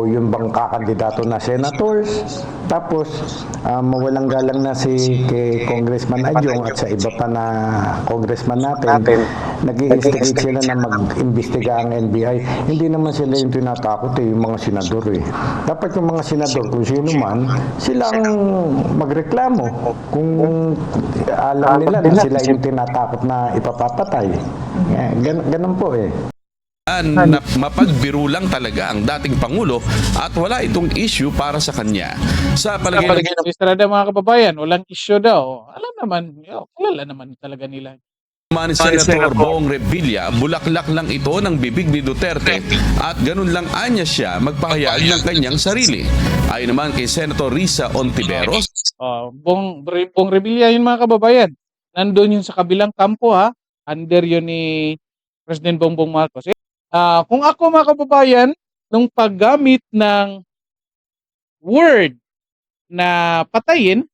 yung bang kakandidato na senators, tapos mawalang galang na si kay Congressman Adyong at sa iba pa na congressman natin, nag-i-instigate sila na mag-imbestiga ang NBI. Hindi naman sila yung tinatakot yung mga senador eh. Dapat yung mga senador, kung sino man, silang magreklamo kung alam nila na sila yung tinatakot na ipapapatay. Ganun po eh. Na mapagbiro lang talaga ang dating Pangulo at wala itong issue para sa kanya. Sa palagay ng Estrada, mga kababayan, walang issue daw. Alam naman, kilala naman talaga nila. ni Senator Bong Revilla, bulaklak lang ito ng bibig ni Duterte at ganun lang anya siya magpahayag ng kanyang sarili. Ayon naman kay Senator Risa Ontiveros, Bong Revilla yun, mga kababayan. Nandun yun sa kabilang kampo ha. Under yun ni President Bongbong Marcos. Kung ako, mga kababayan, nung paggamit ng word na patayin,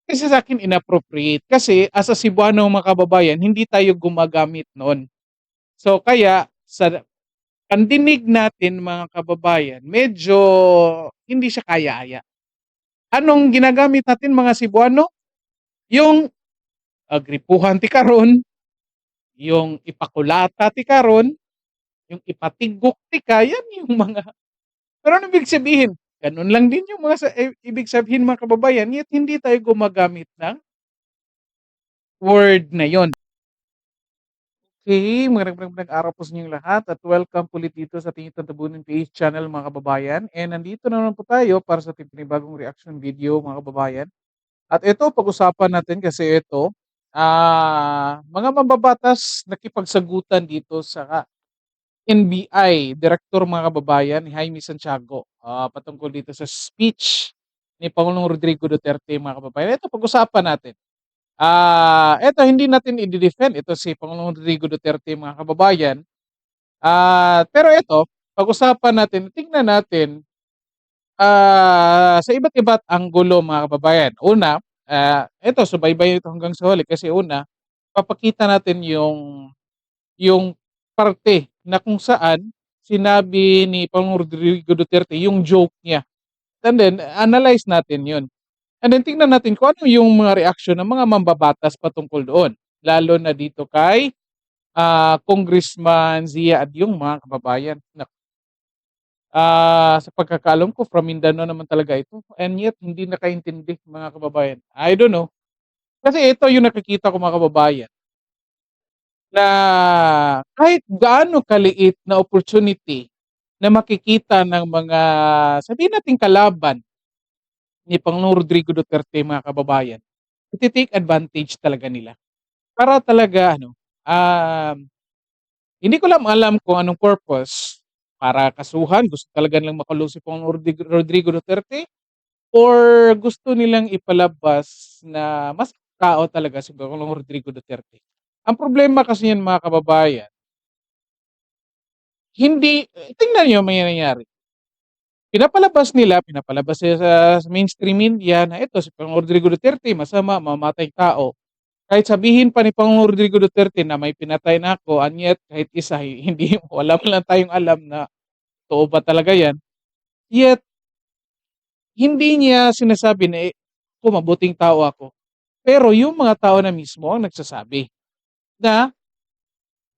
kasi sa akin inappropriate. Kasi as a Cebuano, mga kababayan, hindi tayo gumagamit noon. So kaya sa pandinig natin, mga kababayan, medyo hindi siya kaya-aya. Anong ginagamit natin, mga Cebuano? Yung agripuhan ti karon, yung ipakulata ti karon, yung ipatigok ti yan yung mga. Pero ano ibig sabihin? Ganun lang din yung mga ibig sabihin, mga kababayan, yet hindi tayo gumagamit ng word na yon. Okay, magandang araw po sa inyong lahat at welcome ulit dito sa ating Tabunin PH channel, mga kababayan. And nandito na naman po tayo para sa ating panibagong reaction video, mga kababayan. At ito, pag-usapan natin kasi ito, mga mambabatas nakipagsagutan dito sa NBI Director, mga kababayan, ni Jaime Santiago, patungkol dito sa speech ni Pangulong Rodrigo Duterte, mga kababayan. Ito, pag-usapan natin. Ito, hindi natin i-defend ito si Pangulong Rodrigo Duterte, mga kababayan. Pero ito, pag-usapan natin, tingnan natin sa iba't iba't anggulo, mga kababayan. Una, ito, subaybay ito hanggang sa huli kasi una, papakita natin yung parte na kung saan sinabi ni Pangulong Rodrigo Duterte yung joke niya. And then, analyze natin yun. And then, tingnan natin kung ano yung mga reaksyon ng mga mambabatas patungkol doon. Lalo na dito kay Congressman Zia Adyong, mga kababayan. Sa pagkakaalam ko, from Mindanao naman talaga ito. And yet, hindi nakaintindi, mga kababayan. I don't know. Kasi ito yung nakikita ko, mga kababayan, na kahit gaano kaliit na opportunity na makikita ng mga, sabihin natin, kalaban ni Pangulong Rodrigo Duterte, mga kababayan, iti-take advantage talaga nila. Para talaga, hindi ko lang alam kung anong purpose, para kasuhan, gusto talaga nilang makulong si Pangulong Rodrigo Duterte, or gusto nilang ipalabas na mas tao talaga si Pangulong Rodrigo Duterte. Ang problema kasi yan, mga kababayan, tingnan niyo may nangyayari. Pinapalabas nila sa mainstream media na ito si Pangulong Rodrigo Duterte, masama, mamamatay tao. Kahit sabihin pa ni Pangulong Rodrigo Duterte na may pinatay na ako, and yet kahit isa, hindi, wala man lang tayong alam na totoo ba talaga yan. Yet, hindi niya sinasabi na mabuting tao ako. Pero yung mga tao na mismo ang nagsasabi na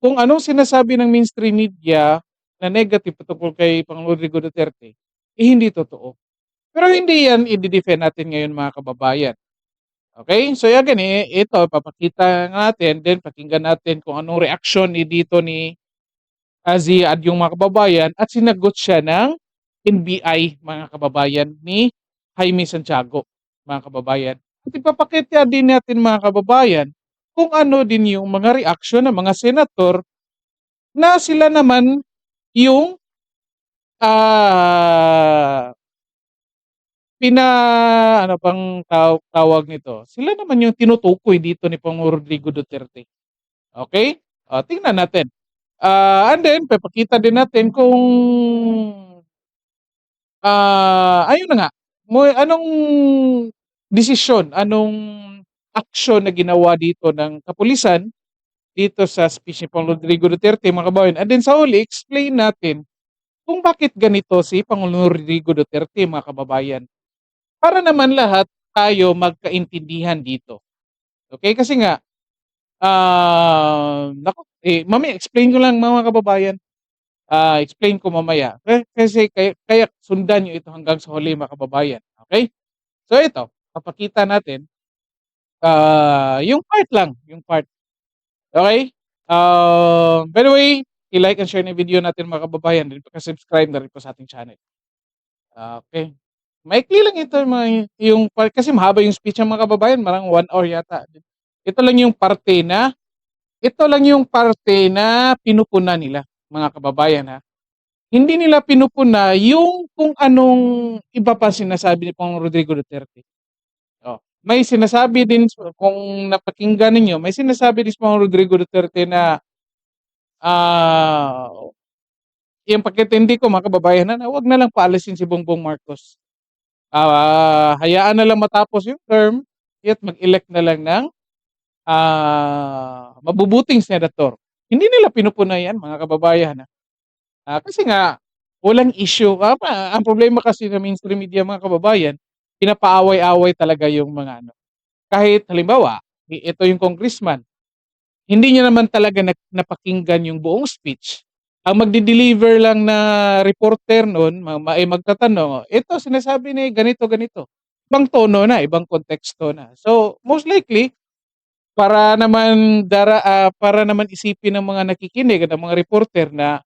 kung anong sinasabi ng mainstream media na negative patungkol kay Pangulong Rodrigo Duterte, hindi totoo. Pero hindi yan i-defend natin ngayon, mga kababayan. Okay? So again, ito, papakita natin, then pakinggan natin kung anong reaksyon dito ni Zia Adyong, mga kababayan, at sinagot siya ng NBI, mga kababayan, ni Jaime Santiago, mga kababayan. At ipapakita din natin, mga kababayan, kung ano din yung mga reaksyon ng mga senator na sila naman yung ano pang tawag nito? Sila naman yung tinutukoy dito ni Pangulong Rodrigo Duterte. Okay? Tingnan natin. And then, papakita din natin kung ayun na nga, anong desisyon, anong aksyon na ginawa dito ng kapulisan dito sa speech ni Pangulong Rodrigo Duterte, mga kababayan. And then sa huli, explain natin kung bakit ganito si Pangulong Rodrigo Duterte, mga kababayan. Para naman lahat tayo magkaintindihan dito. Okay? Kasi nga, naku, mamaya explain ko lang mga kababayan. Explain ko mamaya. Kasi kaya sundan nyo ito hanggang sa huli mga kababayan. Okay? So ito, papakita natin yung part lang, yung part. Okay? By the way, i-like and share na yung video natin mga kababayan. Din pa-subscribe na rin po sa ating channel. Okay. Maikli lang ito yung part kasi mahaba yung speech ng mga kababayan, parang 1 hour yata. Ito lang yung parte na pinupuna nila, mga kababayan ha. Hindi nila pinupuna yung kung anong iba pa sinasabi ni Pangulong Rodrigo Duterte. May sinasabi din kung napakinggan ninyo, may sinasabi din si Pangulong Rodrigo Duterte na yung pagkatindi ko mga kababayan na wag na lang paalisin si Bongbong Marcos. Hayaan na lang matapos yung term at mag-elect na lang ng mabubuting senator. Hindi nila pinupuna yan mga kababayan. Kasi nga, walang issue. Ang problema kasi ng mainstream media mga kababayan, pinapaaway-away talaga yung mga ano. Kahit halimbawa, ito yung congressman, hindi niya naman talaga napakinggan yung buong speech. Ang magdi-deliver lang na reporter noon, ay magtatanong, ito sinasabi ni ganito, ganito. Ibang tono na, ibang konteksto na. So, most likely, para naman isipin ng mga nakikinig at ng mga reporter na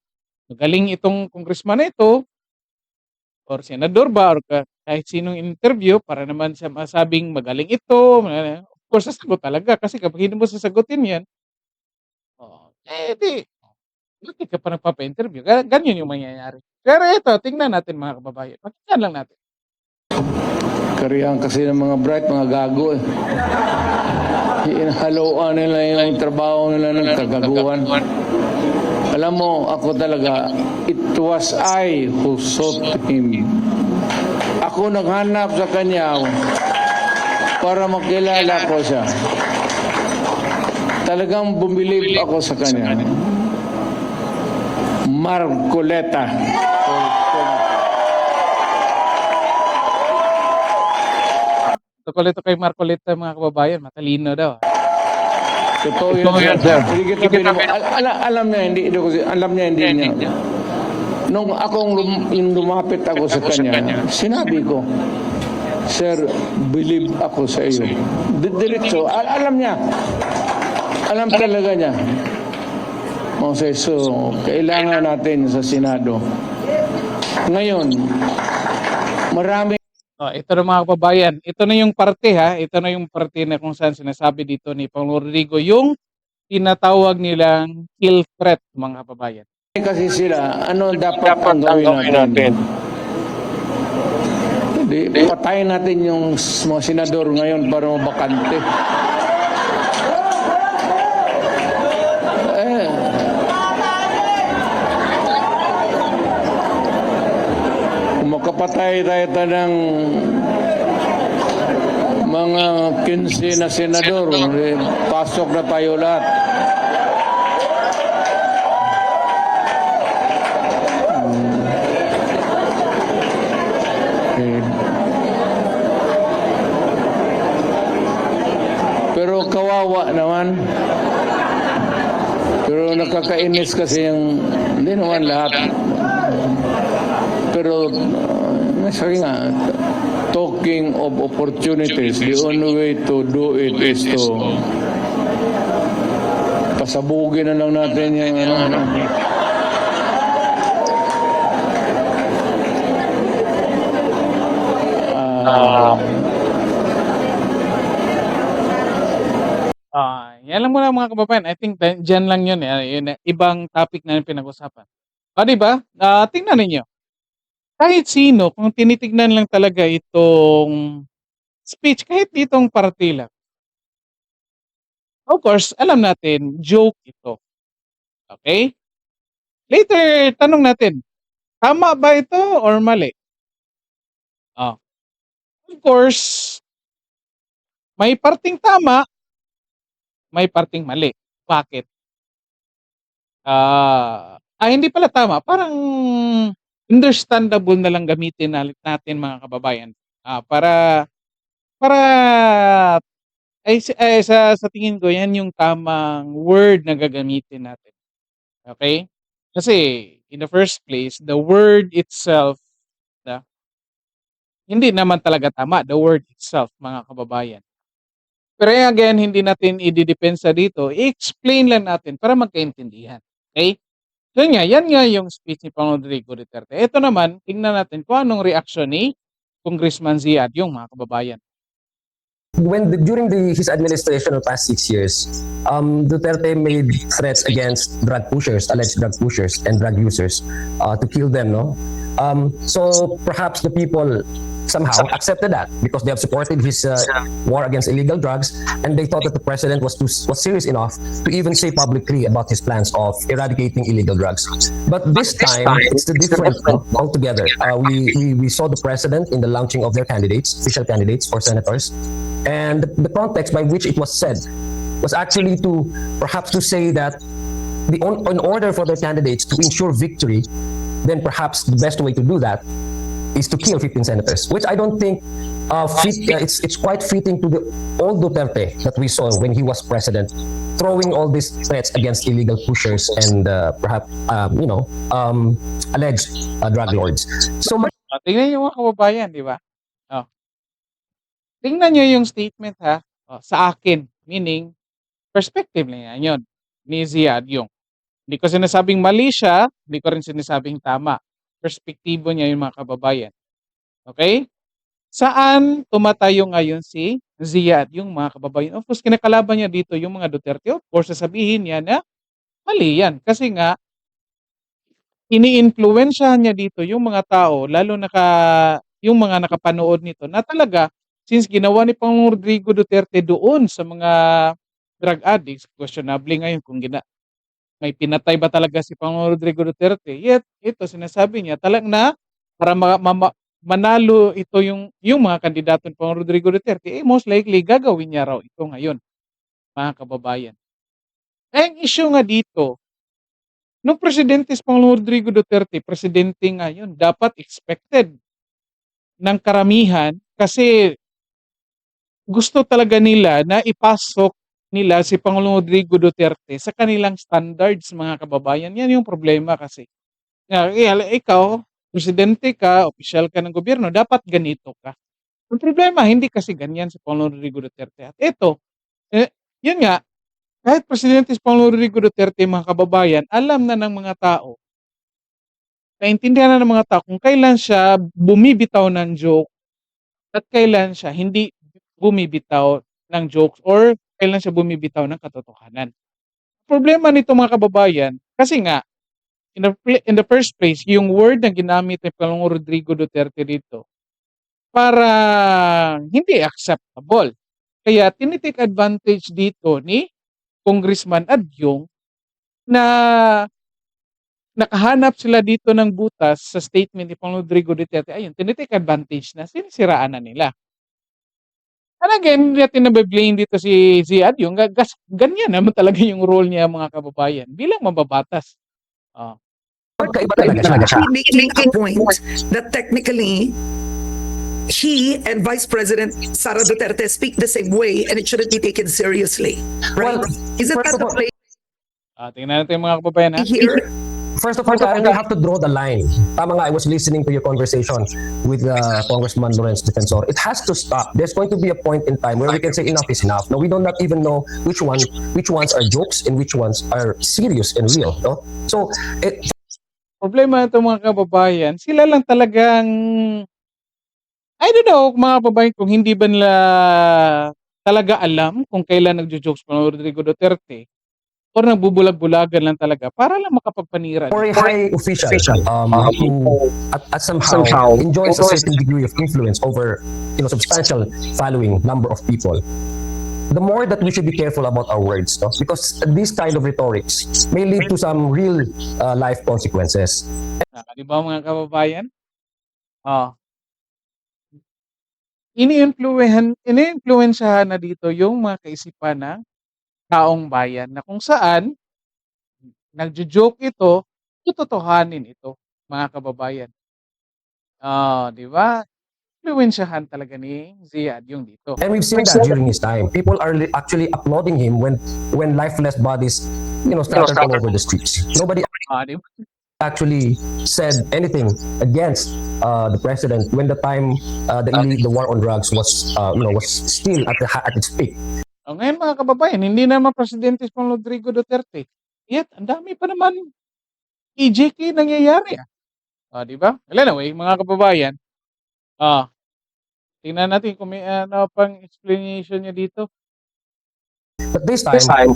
magaling itong congressman na ito or senador ba or kahit sinong interview para naman siya masabing magaling ito. Of course, sasagot talaga kasi kapag hindi mo sasagutin yan, di bakit ka pa nagpapa-interview? Ganyan yung mangyayari. Pero ito, tingnan natin mga kababayan. Pakinggan lang natin. Kariyan kasi ng mga bright, mga gago eh. Inhaluan nila yung trabaho nila ng kagaguhan. Alam mo, ako talaga, it was I who sought him. Ako naghanap sa kanya para makilala ko siya. Talagang bumilib ako sa kanya. Marcoleta. Tungkol ito kay Marcoleta mga kababayan, matalino daw. Totoo yun, sir. Hindi kita alam niya, hindi niya. Nung yung lumapit ako sa kanya, sinabi ko, Sir, believe ako sa iyo. Diretso, alam niya. Alam talaga niya. So, kailangan natin sa Senado. Ngayon, marami. Ito na mga kababayan, ito na yung parte ha, ito na yung parte na kung saan sinasabi dito ni Pangulong Rodrigo yung tinatawag nilang kill threat mga kababayan. Kasi sila, ano dapat ang gawin natin? Patayin natin yung mga senador ngayon para mabakante. Makapatay tayo ng mga 15 na senador, pasok na tayo lahat. Pero kawawa naman. Pero nakakainis kasi hindi naman lahat. Pero sabi nga, talking of opportunities, the only way to do it is to pasabugin na lang natin yung Yan lang muna mga kababayan. I think dyan lang yun. Yun ibang topic na yung pinag-usapan. Diba? Tingnan ninyo. Kahit sino, kung tinitignan lang talaga itong speech, kahit ditong party lang. Of course, alam natin, joke ito. Okay? Later, tanong natin, tama ba ito or mali? Of course, may parting tama, may parting mali. Bakit? Hindi pala tama. Parang understandable na lang gamitin natin mga kababayan. Para sa tingin ko yan yung tamang word na gagamitin natin. Okay? Kasi in the first place, the word itself, na, hindi naman talaga tama, the word itself, mga kababayan. Pero again, hindi natin ididepensa dito, i-explain lang natin para magkaintindihan. Okay? Yan nga yung speech ni Pangulong Rodrigo Duterte. Ito naman, tingnan natin kung anong reaction ni Congressman Ziad, yung mga kababayan. During his administration of the past 6 years, Duterte made threats against drug pushers, alleged drug pushers and drug users, to kill them. No, so perhaps the people somehow accepted that because they have supported his war against illegal drugs, and they thought that the president was serious enough to even say publicly about his plans of eradicating illegal drugs. But this time, it's different altogether. We saw the president in the launching of their candidates, official candidates for senators, and the context by which it was said was actually to perhaps to say that in order for their candidates to ensure victory, then perhaps the best way to do that is to kill 15 senators, which I don't think it's quite fitting to the old Duterte that we saw when he was president, throwing all these threats against illegal pushers and perhaps alleged drug lords. So Tingnan niyo mga kababayan, di ba? Tingnan niyo yung statement ha, sa akin, meaning perspective na yan yun ni Ziad yung. Hindi ko sinasabing mali siya, hindi ko rin sinasabing tama. Perspektibo niya yung mga kababayan. Okay? Saan tumatayo ngayon si Ziad, yung mga kababayan? Of course, kinakalaban niya dito yung mga Duterte. Of course, sasabihin niya na mali yan. Kasi nga, ini-influensyahan niya dito yung mga tao, lalo yung mga nakapanood nito, na talaga, since ginawa ni Pangulong Rodrigo Duterte doon sa mga drug addicts, questionable ngayon kung may pinatay ba talaga si Pangulong Rodrigo Duterte. Yet, ito sinasabi niya talagang na para manalo ito yung mga kandidato ni Pangulong Rodrigo Duterte, most likely gagawin niya raw ito ngayon, mga kababayan. Ang issue nga dito, nung presidente si Pangulong Rodrigo Duterte, presidente ngayon, dapat expected ng karamihan kasi gusto talaga nila na ipasok nila si Pangulong Rodrigo Duterte sa kanilang standards, mga kababayan. Yan yung problema kasi. Ikaw, presidente ka, opisyal ka ng gobyerno, dapat ganito ka. Ang problema, hindi kasi ganyan si Pangulong Rodrigo Duterte. At ito, yun nga, kahit presidente si Pangulong Rodrigo Duterte, mga kababayan, alam na ng mga tao, naintindihan na ng mga tao kung kailan siya bumibitaw ng joke at kailan siya hindi bumibitaw ng jokes or kailan siya bumibitaw ng katotohanan. Problema nito, mga kababayan, kasi nga, in the first place, yung word na ginamit ni Pangulong Rodrigo Duterte dito, para hindi acceptable. Kaya tinitake advantage dito ni Congressman Adyong na nakahanap sila dito ng butas sa statement ni Pangulong Rodrigo Duterte. Ayun, tinitake advantage na, sinisiraan na nila. And again, hindi natin nabiblame dito si Adyong. Ganyan naman talaga yung role niya, mga kababayan, bilang mababatas. Making a point that technically he and Vice President Sara Duterte speak the same way and it shouldn't be taken seriously, right? Isn't that the place Tingnan natin, mga kababayan, ha? here? First of all, I have to draw the line. Tama nga, I was listening to your conversation with Congressman Lawrence Defensor. It has to stop. There's going to be a point in time where we can say enough is enough. No, we do not even know which ones are jokes and which ones are serious and real. No, so Problema nito, mga kababayan, sila lang talagang, I don't know, mga kababayan, kung hindi ba nila talaga alam kung kailan nagjo-jokes pa ng Rodrigo Duterte or nagbubulag-bulagan lang talaga para lang makapagpanira. for a high official who at somehow enjoys a certain degree of influence over substantial following number of people, the more that we should be careful about our words, no? Because this kind of rhetorics may lead to some real life consequences. Di ba, mga kababayan? Ini-influensyahan na dito yung mga kaisipan ng taong bayan na kung saan nagjo-joke ito, tutotohanin ito, mga kababayan. Di ba? Impluwensyahan talaga ni Ziad yung dito. And we've seen that during his time. People are actually applauding him when lifeless bodies, scattered all over the streets. Nobody Di ba? actually said anything against the president when the time the war on drugs was still at its peak. Ngayon mga kababayan, hindi naman Presidente si Rodrigo Duterte. Yet, ang dami pa naman EJK nangyayari. Di ba? Well, anyway, mga kababayan, tingnan natin kung may ano pang explanation niya dito. But this time,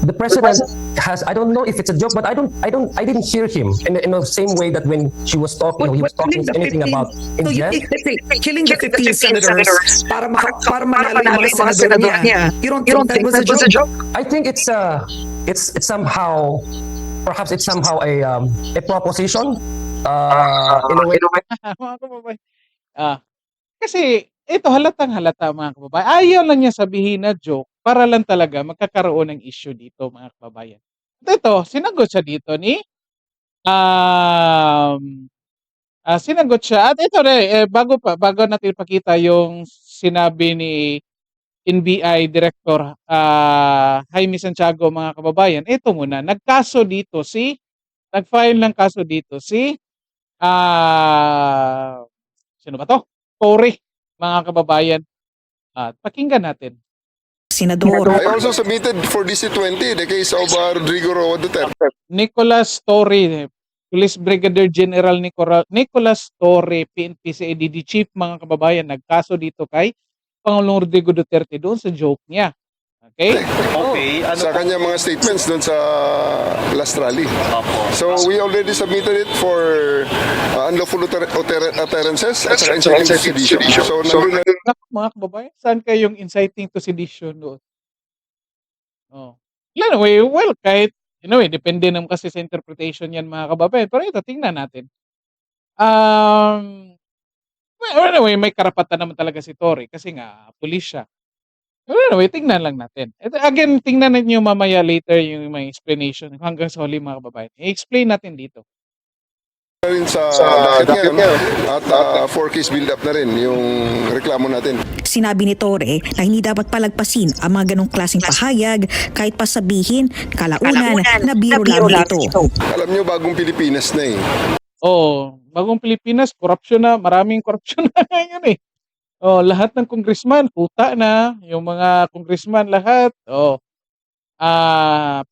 the president has, I don't know if it's a joke, but I didn't hear him in the same way that when she was talking, he was talking anything about So you India. killing the 15 senators para manalo yung mga senador niya. You don't think that was a joke? I think it's somehow, perhaps it's somehow a proposition in a way. Mga kababayan. Kasi ito halatang halata mga kababayan. Ayaw lang niya sabihin na joke para lang talaga magkakaroon ng issue dito mga kababayan. At ito, sinagot siya dito ni sinagot siya. At ito bago natin ipakita yung sinabi ni NBI Director Jaime Santiago mga kababayan. Ito muna, nag-file ng kaso dito si sino ba to? Tory, mga kababayan. Pakinggan natin. Senador. I also submitted for DC-20 the case of Rodrigo Roa Duterte. Nicholas Torre, Police Brigadier General Nicholas Torre, PNP CIDD Chief, mga kababayan, nagkaso dito kay Pangulong Rodrigo Duterte doon sa joke niya. Okay? Sa kanya mga statements doon sa last rally. So we already submitted it for unlawful utterances at saka inciting to sedition. So nandun na Naku, mga kababayan, saan kayong inciting to sedition doon? Anyway, well, kahit, depende naman kasi sa interpretation yan mga kababayan. Pero ito, tingnan natin. Well, anyway, may karapatan naman talaga si Tory kasi nga, pulis siya. Well, anyway, tingnan lang natin. Ito, again, tingnan ninyo mamaya later yung may explanation hanggang sa huli mga kababayan. I-explain natin dito. rin sa docket ngayon at 4-case build-up na rin yung reklamo natin. Sinabi ni Torre na hindi dapat palagpasin ang mga ganong klaseng pahayag kahit pa sabihin kalaunan na biro lang ito. Alam nyo, bagong Pilipinas na eh. Bagong Pilipinas, korupsyon na, maraming korupsyon na ngayon eh. Lahat ng congressman, puta na, yung mga congressman lahat,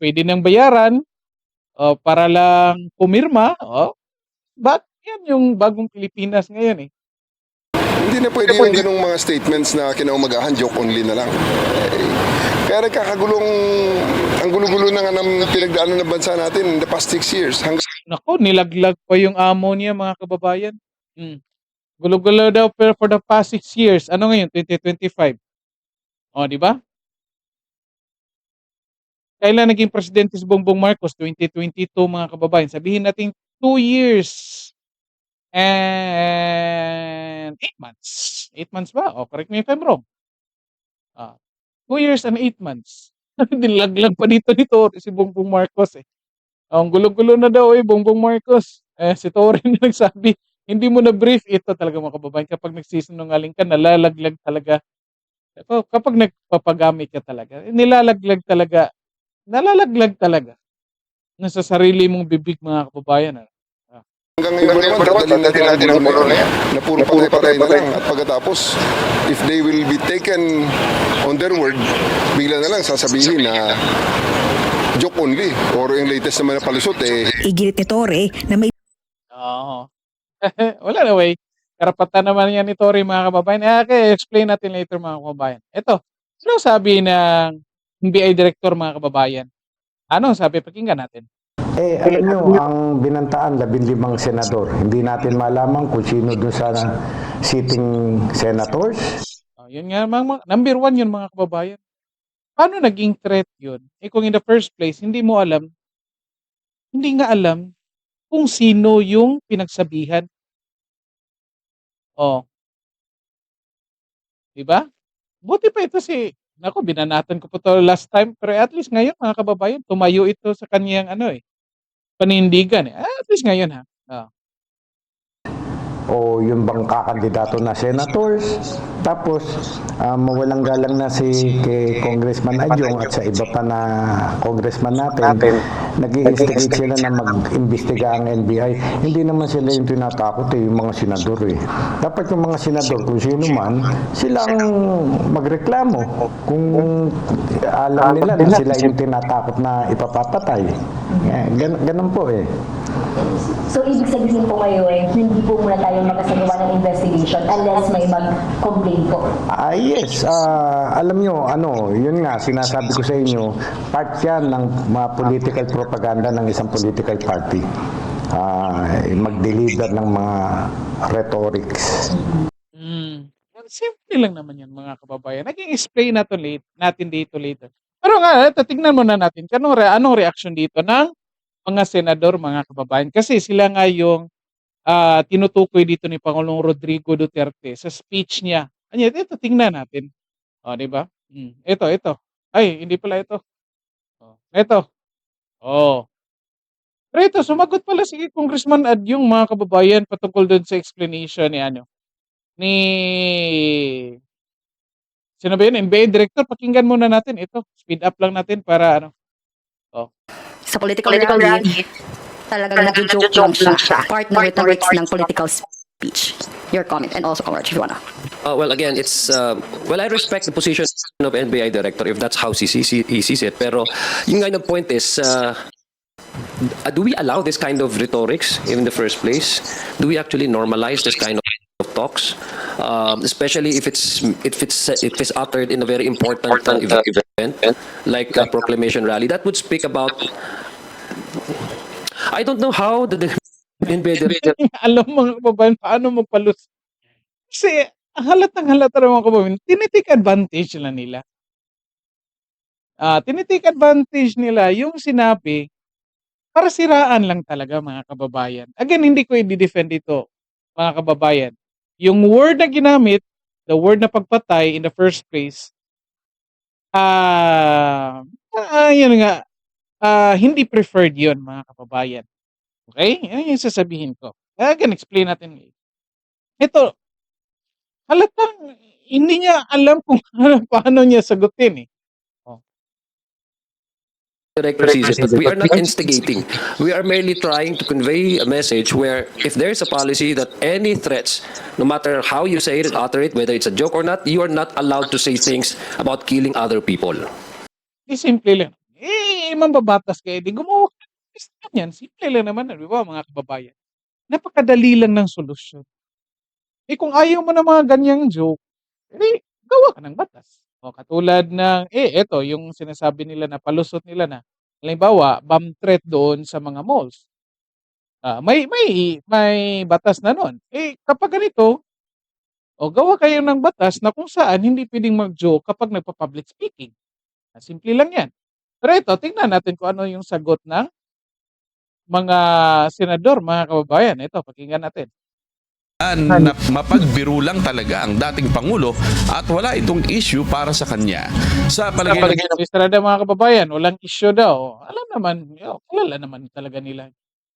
pwede nang bayaran, para lang pumirma, But yan yung bagong Pilipinas ngayon eh. Hindi na pwede yung ganung mga statements na kinaumagahan, joke only na lang. Kaya nagkakagulong, ang gulo-gulo na nga ng pinagdaanan ng bansa natin in the past 6 years. Nako, nilaglag pa yung amo niya mga kababayan. Gulo-gulo daw pero for the past 6 years. Ano ngayon? 2025. Di ba? Kailan naging presidente si Bongbong Marcos? 2022 mga kababayan. Sabihin natin 2 years and 8 months. 8 months ba? Correct me if I'm wrong. 2 years and 8 months. Nilaglag pa dito si Bongbong Marcos eh. Ang gulo-gulo na daw Bongbong Marcos. Si Tory na nagsabi, hindi mo na brief. Ito talaga mga kababayan. Kapag nagsisinungaling ka, nalalaglag talaga. Kapag nagpapagamit ka talaga, nilalaglag talaga. Nalalaglag talaga. Nasa sarili mong bibig mga kababayan. Hanggang ngayon naman, dadalhin natin ang gulo na yan. Na puro patay-patay na lang. At pagkatapos, if they will be taken on their word, bigla na lang sasabihin na joke only. Or yung latest naman na palusot Igilit ni Torre na may Wala na way. Karapatan naman yan ni Tory mga kababayan. Explain natin later mga kababayan. Ito, ano sabi ng NBI Director mga kababayan? Ano sabi? Pakinggan natin. Alam nyo, ang binantaan, 15 senador. Hindi natin malaman kung sino dun sa sitting senators. Yun nga, number 1 yun mga kababayan. Paano naging threat yun? Kung in the first place, hindi nga alam kung sino yung pinagsabihan. Diba? Buti pa ito binanatan ko po to last time, pero at least ngayon mga kababayan, tumayo ito sa kanyang panindigan. At least ngayon o yung bang kakandidato na senators, tapos mawalang galang na si kay Congressman Adyong at sa iba pa na congressman natin, nag-i-instigate sila na mag-imbestiga ang NBI. Hindi naman sila yung tinatakot yung mga senador eh. Dapat yung mga senador, kung sino man, silang magreklamo kung alam nila na sila yung tinatakot na ipapapatay. Ganun po eh. So, ibig sabihin po ngayon, hindi po muna tayo makasagawa ng investigation unless may mag-complain po. Yes, alam nyo, yun nga, sinasabi ko sa inyo, part yan ng mga political propaganda ng isang political party. Mag-deliver ng mga rhetorics. Simple lang naman yan, mga kababayan. Naging explain natin dito later. Pero nga, tingnan muna natin anong reaction dito ng mga senador, mga kababayan. Kasi sila nga yung tinutukoy dito ni Pangulong Rodrigo Duterte sa speech niya. Ito, tingnan natin. O, di ba? Ito. Ay, hindi pala ito. Ito. Pero ito, sumagot pala si Congressman Adyong, mga kababayan, patungkol doon sa explanation ni sino ba yun? NBA Director. Pakinggan muna natin. Ito, speed up lang natin para Sa political rally, talagang nag-joke lang siya. Part ng rhetorics ng political speech. Your comment and also Congrats if you wanna. Well, again, it's I respect the position of NBI director if that's how he sees it. Pero yung kind of point is, do we allow this kind of rhetorics in the first place? Do we actually normalize this kind of talks, especially if it's uttered in a very important event like a proclamation rally that would speak about? I don't know how the NBI director. alam mga kababayan, paano magpalus. Kasi, halatang halata ng mga kababayan, tinitake advantage lang nila. Tinitake advantage nila yung sinabi para siraan lang talaga, mga kababayan. Again, hindi ko i-defend ito, mga kababayan. Yung word na ginamit, the word na pagpatay in the first place, yun nga, hindi preferred yun, mga kababayan. Okay? Yan yung sasabihin ko. Again, explain natin. Ito, halatang hindi niya alam kung paano niya sagutin eh. Director sees it, but we are not instigating. We are merely trying to convey a message where if there is a policy that any threats, no matter how you say it, utter it, whether it's a joke or not, you are not allowed to say things about killing other people. Simple lang. Mambabatas kayo. Di gumawa ka ng system yan. Simple lang naman, di ba, mga kababayan? Napakadali lang ng solusyon. Kung ayaw mo ng mga ganyang joke, gawa ka ng batas. Katulad ng, eto, yung sinasabi nila na palusot nila na, halimbawa, bomb threat doon sa mga malls. May batas na nun. Kapag ganito, gawa kayo ng batas na kung saan hindi pwedeng mag-joke kapag nagpa-public speaking. Simple lang yan. Pero ito, tingnan natin kung ano yung sagot ng mga senador, mga kababayan. Ito, pakinggan natin. Na mapagbiro lang talaga ang dating Pangulo at wala itong issue para sa kanya. Sa palagay ng Estrada, mga kababayan, walang issue daw. Alam naman, kilala naman talaga nila.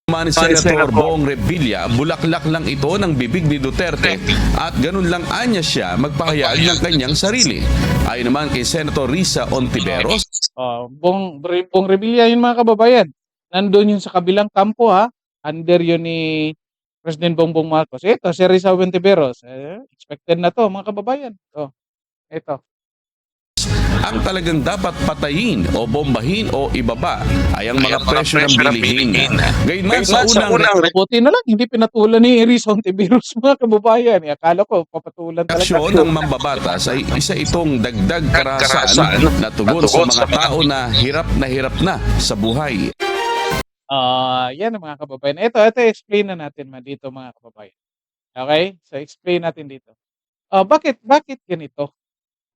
ni Senator Bong Revilla, bulaklak lang ito ng bibig ni Duterte at ganun lang anya siya magpahayag ng kanyang sarili. Ayon naman kay Senator Risa Ontiveros, Bong Revilla yun, mga kababayan. Nandun yun sa kabilang kampo under yun ni President Bongbong Marcos. Ito, si Risa Ontiveros. Expected na to, mga kababayan. Ito. ang talagang dapat patayin o bombahin o ibaba ay ang mga presyo ng bilihin. Gayunman sa unang Buti na lang, hindi pinatulan ni Risa Ontiveros, mga kababayan. Akala ko, papatulan talaga. aksyon ng mambabatas ay isa itong dagdag karahasan na tugon sa mga tao na hirap na sa buhay. Yan ang mga kababayan. Ito, explain na natin dito, mga kababayan. Okay? So, explain natin dito. Bakit ganito?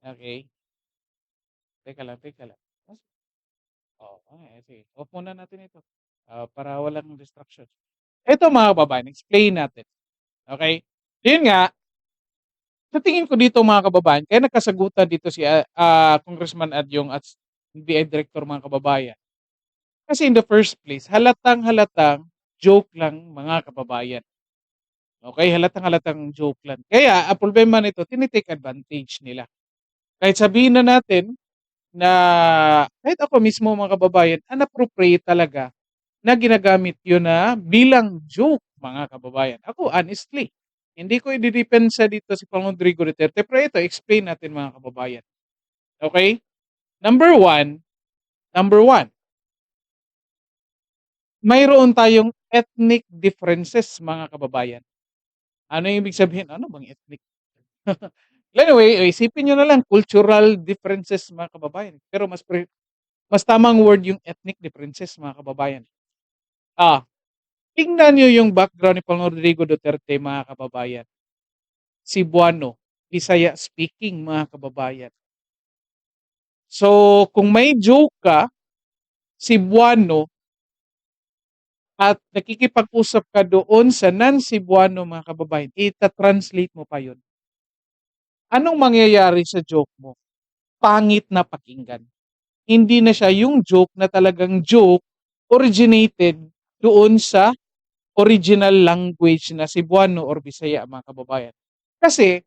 Okay. Teka lang. Sige. Off muna natin ito. Para walang distraction. Ito, mga kababayan, explain natin. Okay? Yun nga, sa tingin ko dito, mga kababayan, kaya nagkasagutan dito si Congressman Adyong at NBI Director, mga kababayan. Kasi in the first place, halatang joke lang, mga kababayan. Okay, halatang-halatang joke lang. Kaya ang problema nito, tinitake advantage nila. Kahit sabihin na natin na kahit ako mismo mga kababayan, inappropriate talaga na ginagamit yun na bilang joke mga kababayan. Ako, honestly, hindi ko ididepensa dito si Pangulong Rodrigo Duterte, pero ito, explain natin mga kababayan. Okay? Number one, mayroon tayong ethnic differences mga kababayan. Ano yung ibig sabihin? Ano bang ethnic? Anyway, isipin nyo na lang, cultural differences mga kababayan. Pero mas tamang word yung ethnic differences mga kababayan. Tingnan nyo yung background ni Pangulong Rodrigo Duterte mga kababayan. Cebuano, Bisaya speaking mga kababayan. So, kung may joke ka, Cebuano, at nakikipag-usap ka doon sa non-Cebuano mga kababayan, ita-translate mo pa yun. Anong mangyayari sa joke mo? Pangit na pakinggan. Hindi na siya yung joke na talagang joke originated doon sa original language na Cebuano or Bisaya mga kababayan. Kasi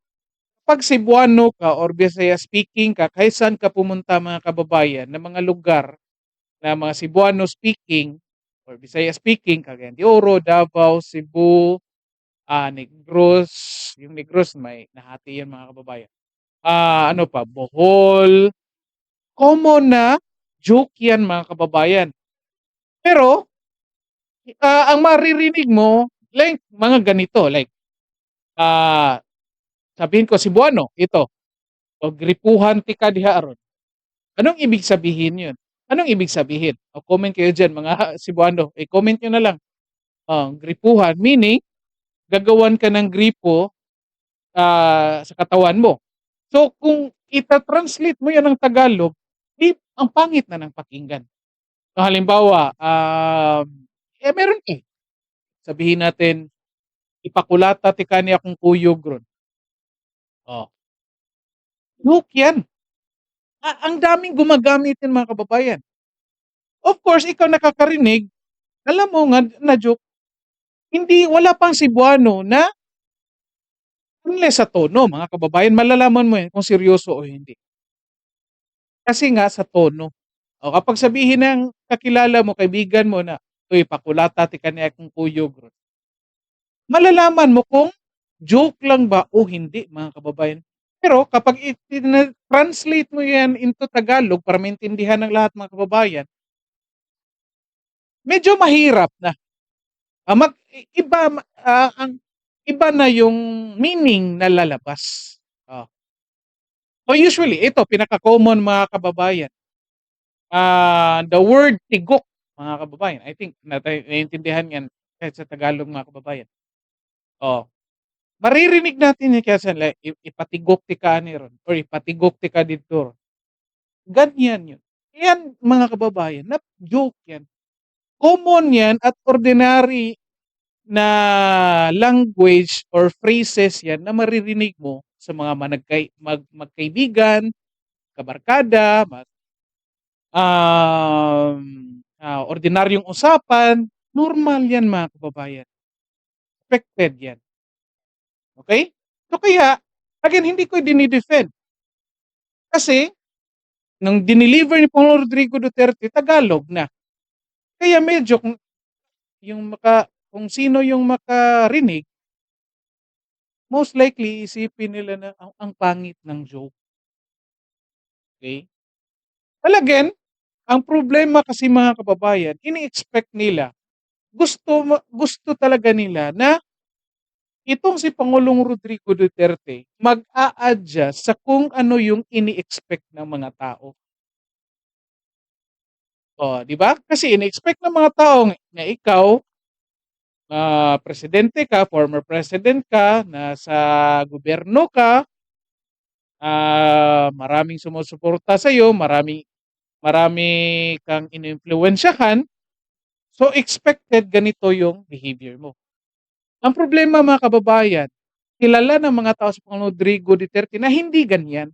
pag Cebuano ka or Bisaya speaking ka, kahit saan ka pumunta mga kababayan na mga lugar na mga Cebuano speaking or Bisaya speaking, Cagayan de Oro, Davao, Cebu, Negros, yung Negros may nahati yan mga kababayan. Ano pa, Bohol, common na joke yan mga kababayan. Pero, ang maririnig mo, like, mga ganito, like, sabihin ko, Cebuano, ito, o gripuhan ti ka diha aron. Anong ibig sabihin yun? Anong ibig sabihin? O comment kayo dyan, mga Cebuano, comment nyo na lang. Gripuhan, meaning, gagawan ka ng gripo sa katawan mo. So, kung ita-translate mo yan ng Tagalog, ang pangit na ng pakinggan. So, halimbawa, meron sabihin natin, ipakulata ti kani akong kuyog ron. Joke yan. Ang daming gumagamit yan mga kababayan. Of course, ikaw nakakarinig, alam mo nga na joke, wala pang Cebuano na unless sa tono, mga kababayan, malalaman mo yan kung seryoso o hindi. Kasi nga sa tono. O kapag sabihin ng kakilala mo, kaibigan mo na, uy, pakulata ti kani akong kuyog ron. Malalaman mo kung joke lang ba o hindi, mga kababayan. Pero kapag translate mo yan into Tagalog para maintindihan ng lahat mga kababayan, medyo mahirap na. Ang iba na yung meaning na lalabas. So usually, ito, pinaka-common mga kababayan. The word tigok, mga kababayan. I think, naiintindihan yan kahit sa Tagalog mga kababayan. Maririnig natin yung kaya like, ipatigok ti ka ni ron or ipatigok ti ka dito. Ganyan yun. Yan mga kababayan, na joke yan. Common yan at ordinary na language or phrases yan na maririnig mo sa mga magkaibigan, kabarkada, ordinaryong usapan. Normal yan mga kababayan. Expected yan. Okay? So kaya, again, hindi ko dinidefend. Kasi, nung dineliver ni Pangulong Rodrigo Duterte, Tagalog na. Kaya medyo, kung sino yung makarinig, most likely, isipin nila na ang pangit ng joke. Okay? Well, again, ang problema kasi mga kababayan, ini-expect nila, gusto talaga nila na itong si Pangulong Rodrigo Duterte mag-a-adjust sa kung ano yung ini-expect ng mga tao. Di ba? Kasi ini-expect ng mga tao na ikaw, presidente ka, former president ka, nasa gobyerno ka, maraming sumusuporta sa iyo, marami kang ininfluwensyahan, so expected ganito yung behavior mo. Ang problema mga kababayan, kilala ng mga tao sa Pangulong Rodrigo Duterte na hindi ganyan.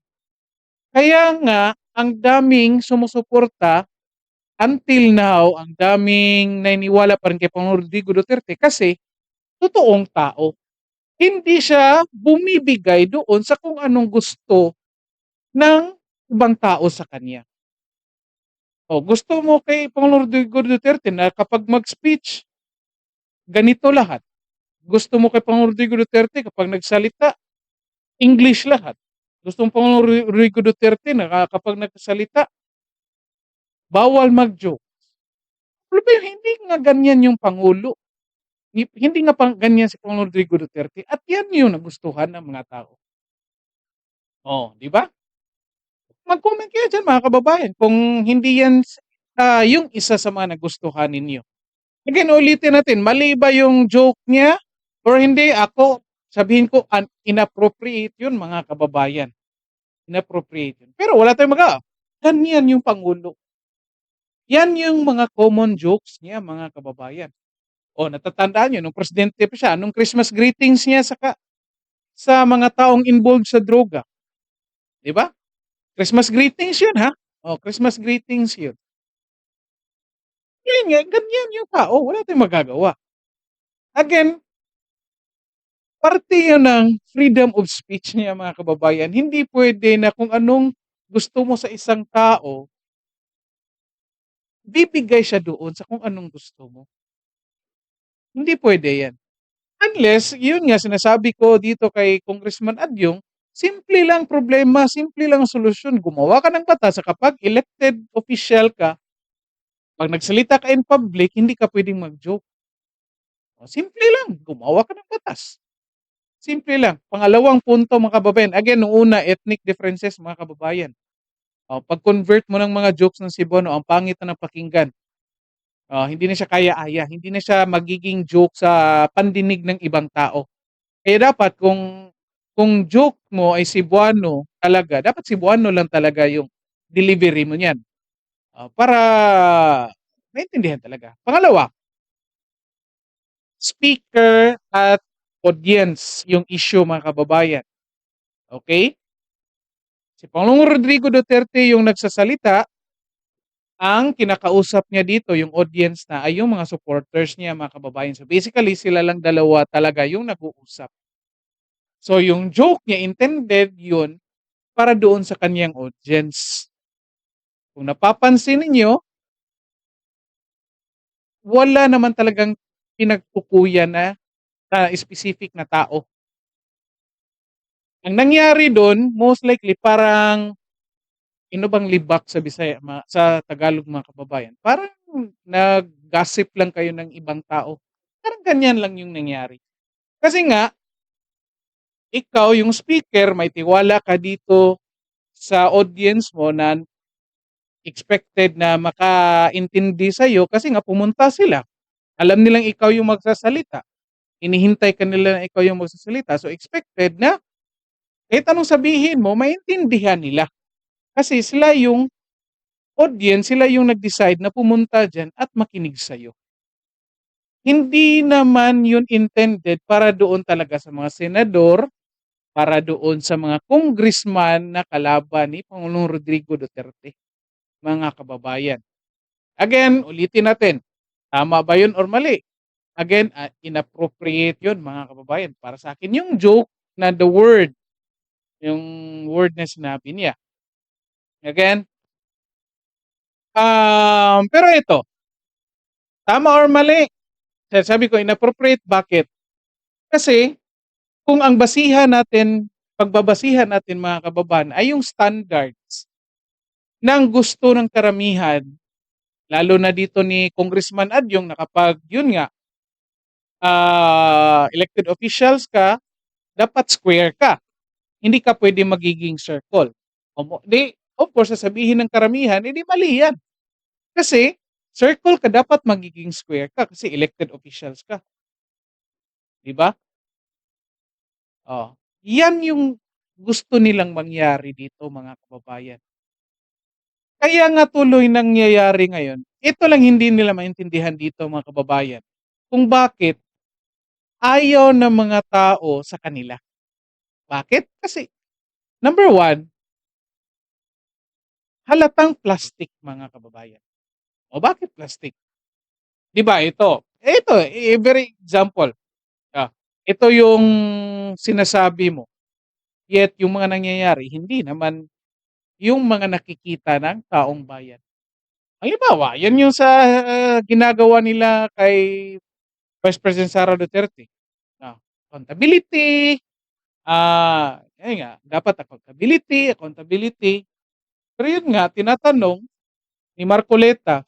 Kaya nga, ang daming sumusuporta until now, ang daming naniniwala pa rin kay Pangulong Rodrigo Duterte kasi totoong tao. hindi siya bumibigay doon sa kung anong gusto ng ibang tao sa kanya. O gusto mo kay Pangulong Rodrigo Duterte na kapag mag-speech, ganito lahat. Gusto mo kay Pangulong Rodrigo Duterte kapag nagsalita, English lahat. Gusto mo Pangulong Rodrigo Duterte na kapag nagsalita, bawal mag-joke. Pero hindi nga ganyan yung Pangulo. Hindi nga ganyan si Pangulong Rodrigo Duterte. At yan yung nagustuhan ng mga tao. Oh, di ba? Mag-comment kayo dyan mga kababayan kung hindi yan yung isa sa mga nagustuhan ninyo. Again, ulitin natin, mali ba yung joke niya or hindi? Ako, sabihin ko, inappropriate yun mga kababayan. Inappropriate yun. Pero wala tayong magawa. Ganyan yung Pangulo. Yan yung mga common jokes niya mga kababayan. O, natatandaan nyo, nung presidente pa siya, nung Christmas greetings niya sa mga taong involved sa droga. Di ba? Christmas greetings yun, ha? O, Christmas greetings yun. Yan nga, ganyan yung tao. Wala tayong magagawa. Again, parte yun ng freedom of speech niya mga kababayan. Hindi pwede na kung anong gusto mo sa isang tao, bibigay siya doon sa kung anong gusto mo. Hindi pwede yan. Unless, yun nga, sinasabi ko dito kay Congressman Adyong, simple lang problema, simple lang solusyon. Gumawa ka ng batas sa kapag elected official ka, pag nagsalita ka in public, hindi ka pwedeng mag-joke. O, simple lang, gumawa ka ng batas. Simple lang. Pangalawang punto mga kababayan, again, nung una, ethnic differences mga kababayan. O, pag-convert mo ng mga jokes ng Cebuano, ang pangit na ng pakinggan. Hindi na siya kaya-aya, hindi na siya magiging joke sa pandinig ng ibang tao. Kaya dapat kung joke mo ay Cebuano talaga, dapat Cebuano lang talaga yung delivery mo niyan. Para maintindihan talaga. Pangalawa, speaker at audience yung issue mga kababayan. Okay? Si Pangulong Rodrigo Duterte yung nagsasalita, ang kinakausap niya dito, yung audience na, ay yung mga supporters niya, mga kababayan. So basically, sila lang dalawa talaga yung nag-uusap. So yung joke niya, intended yun para doon sa kanyang audience. Kung napapansin ninyo, wala naman talagang pinagkukuya na specific na tao. Ang nangyari doon, most likely, parang bang libak sa Bisaya, sa Tagalog mga kababayan. Parang nag-gossip lang kayo ng ibang tao. Parang ganyan lang yung nangyari. Kasi nga, ikaw yung speaker, may tiwala ka dito sa audience mo na expected na makaintindi sa'yo kasi nga pumunta sila. Alam nilang ikaw yung magsasalita. Inihintay ka nila na ikaw yung magsasalita. So expected na kahit anong sabihin mo, maintindihan nila. Kasi sila yung audience, sila yung nag-decide na pumunta dyan at makinig sa'yo. Hindi naman yun intended para doon talaga sa mga senador, para doon sa mga congressman na kalaban ni Pangulong Rodrigo Duterte, mga kababayan. Again, ulitin natin, tama ba yun or mali? Again, inappropriate yun mga kababayan. Para sa akin, yung joke na the word, yung word na sinabi niya. Again, pero ito, tama or mali? Sabi ko, inappropriate. Bakit? Kasi, kung ang pagbabasihan natin mga kababayan ay yung standards ng gusto ng karamihan, lalo na dito ni Congressman Adyong na kapag yun nga, elected officials ka, dapat square ka. Hindi ka pwede magiging circle. Of course, sasabihin ng karamihan, hindi mali yan. Kasi, circle ka, dapat magiging square ka kasi elected officials ka. Diba? Yan yung gusto nilang mangyari dito mga kababayan. Kaya nga tuloy nangyayari ngayon, ito lang hindi nila maintindihan dito mga kababayan, kung bakit ayaw ng mga tao sa kanila. Bakit? Kasi, number one, halatang plastic mga kababayan. O bakit plastic? Diba ito? Ito, very example. ito yung sinasabi mo. Yet yung mga nangyayari, hindi naman yung mga nakikita ng taong bayan. Halimbawa, yan yung sa ginagawa nila kay Vice President Sara Duterte. Accountability, ayun nga, dapat accountability. Pero yun nga, tinatanong ni Marcoleta,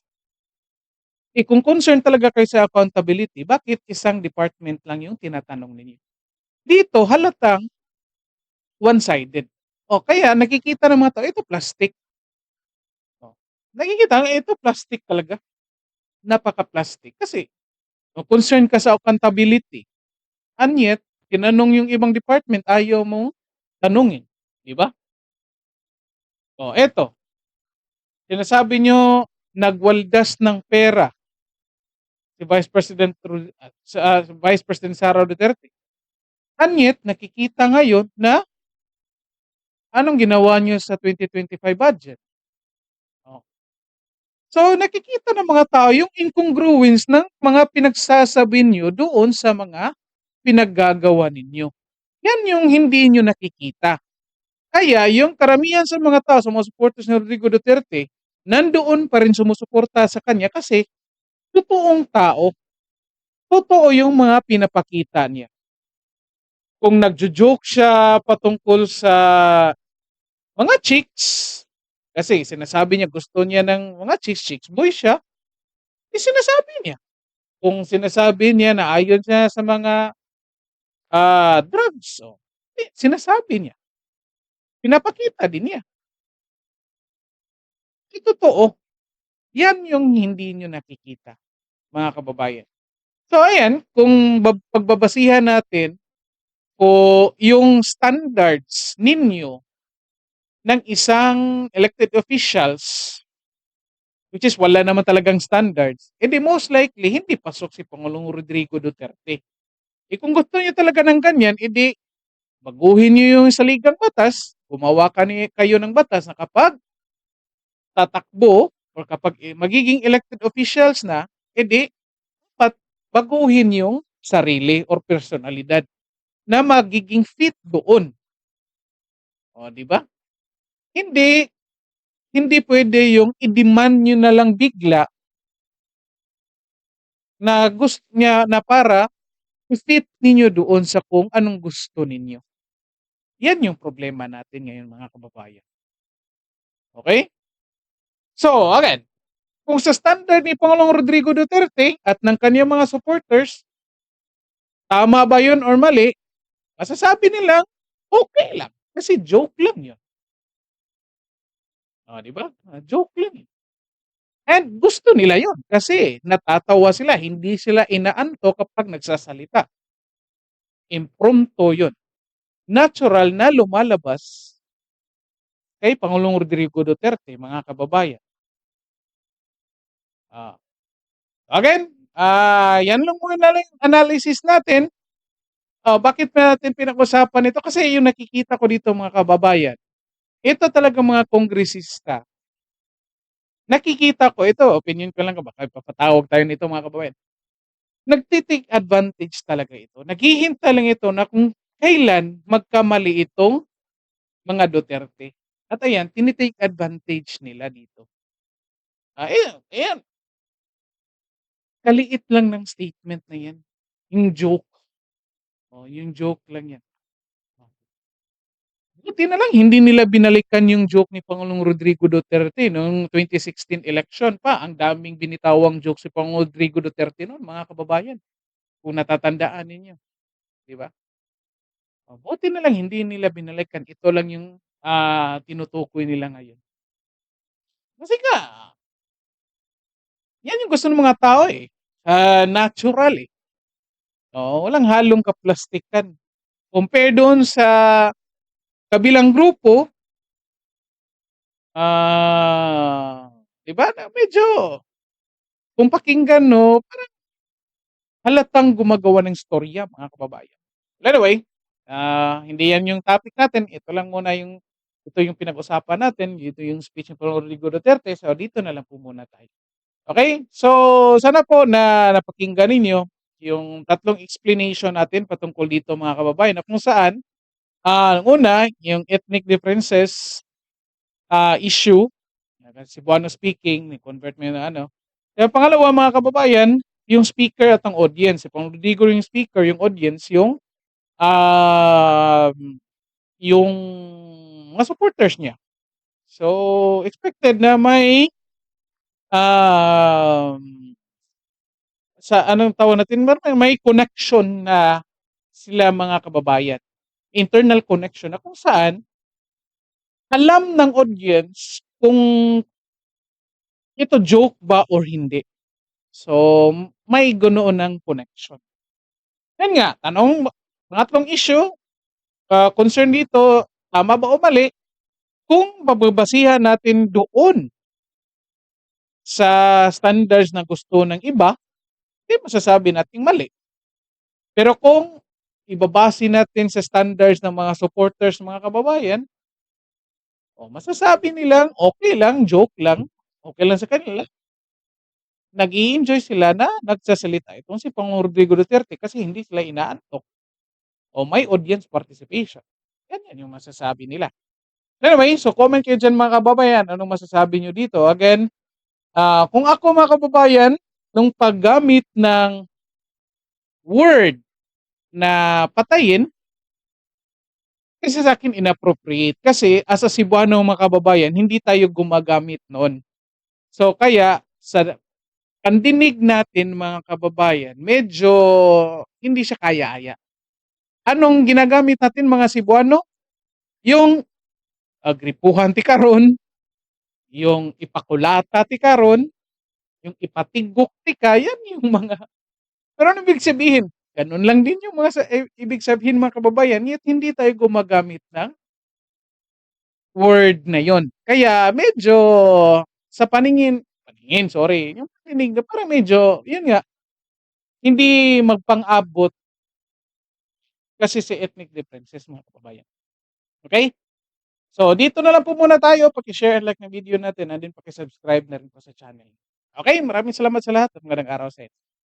kung concern talaga kayo sa accountability, bakit isang department lang yung tinatanong ninyo? Dito, halatang one-sided. Kaya nakikita ng mga tao, ito plastic. Nakikita, ito plastic talaga. Napaka-plastic. Kasi, concern ka sa accountability. And yet, tinanong yung ibang department, ayaw mo tanungin. Di ba? Eto. Sinasabi nyo, nagwaldas ng pera si Vice President Sara Duterte. And yet, nakikita ngayon na anong ginawa niyo sa 2025 budget. So, nakikita ng mga tao yung incongruence ng mga pinagsasabi niyo doon sa mga pinaggagawa ninyo. Yan yung hindi niyo nakikita. Kaya yung karamihan sa mga tao, sa mga supporters ni Rodrigo Duterte, nandoon pa rin sumusuporta sa kanya kasi totoong tao. Totoo yung mga pinapakita niya. Kung nagjo-joke siya patungkol sa mga chicks, kasi sinasabi niya gusto niya ng mga chicks boy siya, sinasabi niya. Kung sinasabi niya na ayon siya sa mga drugs, sinasabi niya. Pinapakita din niya. Totoo. Yan yung hindi nyo nakikita, mga kababayan. So ayan, kung pagbabasihan natin yung standards ninyo ng isang elected officials, which is wala naman talagang standards, edi most likely hindi pasok si Pangulong Rodrigo Duterte. Kung gusto niyo talaga ng ganyan, edi baguhin niyo yung saligang batas, gumawa kayo ng batas na kapag tatakbo or kapag magiging elected officials na, edi baguhin yung sarili or personalidad na magiging fit doon. Di ba? Hindi pwede yung i-demand nyo na lang bigla na gusto niya na para fit ninyo doon sa kung anong gusto ninyo. Yan yung problema natin ngayon, mga kababayan. Okay? So, again, kung sa standard ni Pangulong Rodrigo Duterte at ng kanyang mga supporters, tama ba yun or mali? Masasabi nila, okay lang. Kasi joke lang yun. Di ba? Joke lang yun. And gusto nila yun. Kasi natatawa sila. Hindi sila inaanto kapag nagsasalita. Impromptu yun. Natural na lumalabas kay Pangulong Rodrigo Duterte, mga kababayan. Again, yan lang muna yung analysis natin. Bakit natin pinag-usapan ito? Kasi yung nakikita ko dito, mga kababayan, ito talaga mga kongresista. Nakikita ko, ito, opinion ko lang, baka papatawag tayo nito, mga kababayan. Nagtitake advantage talaga ito. Naghihintay lang ito na kung kailan magkamali itong mga Duterte. At ayan, tinitake advantage nila dito. Ayan. Kaliit lang ng statement na yan. Yung joke. Yung joke lang yan. Buti na lang, hindi nila binalikan yung joke ni Pangulong Rodrigo Duterte noong 2016 election pa. Ang daming binitawang joke si Pangulong Rodrigo Duterte noon, mga kababayan. Kung natatandaan ninyo. Di ba? Buti na lang, hindi nila binalikan. Ito lang yung tinutukoy nila ngayon. Kasi nga, yan yung gusto ng mga tao eh. Natural eh. Walang halong kaplastikan. Compare doon sa kabilang grupo, diba? Medyo, kung pakinggan, parang halatang gumagawa ng storya, mga kababayan. Anyway, hindi yan yung topic natin. Ito lang muna ito yung pinag-usapan natin. Ito yung speech ni Rodrigo Duterte. So, dito na lang po muna tayo. Okay? So, sana po na napakinggan ninyo yung tatlong explanation natin patungkol dito mga kababayan na kung saan una, yung ethnic differences issue, Cebuano speaking, ni-convert mo yun na ano. Kaya pangalawa mga kababayan, yung speaker at ang audience. Pang Rodrigo yung speaker, yung audience, yung mga supporters niya. So, expected na may sa anong tawag natin, may connection na sila mga kababayan. Internal connection na kung saan alam ng audience kung ito joke ba or hindi. So, may ganoon ng connection. Yan nga, pangatlong issue, concern dito, tama ba o mali? Kung bababasihan natin doon sa standards na gusto ng iba, hindi masasabi natin mali. Pero kung ibabase natin sa standards ng mga supporters, mga kababayan, masasabi nilang okay lang, joke lang, okay lang sa kanila. Nag-i-enjoy sila na nagsasalita itong si Pangulong Rodrigo Duterte kasi hindi sila inaantok o may audience participation. Yan yung masasabi nila. Anyway, so comment kayo dyan mga kababayan. Anong masasabi nyo dito? Again, kung ako mga kababayan, nung paggamit ng word na patayin, kasi sa akin inappropriate. Kasi as a Cebuano mga kababayan, hindi tayo gumagamit noon. So kaya sa pandinig natin mga kababayan, medyo hindi siya kaya-aya. Anong ginagamit natin mga Cebuano? Yung agripuhan ti karon, yung ipakulata ti karon, yung ipatigok ti yan yung mga. Pero ano ibig sabihin? Ganun lang din yung mga ibig sabihin mga kababayan, yet hindi tayo gumagamit ng word na yon. Kaya medyo sa paningin, yung paninig na parang medyo, yun nga, hindi magpang-abot kasi sa ethnic differences mga kababayan. Okay? So, dito na lang po muna tayo. Paki-share and like na video natin and then paki-subscribe na rin po sa channel. Okay? Maraming salamat sa lahat at magandang araw sa inyo.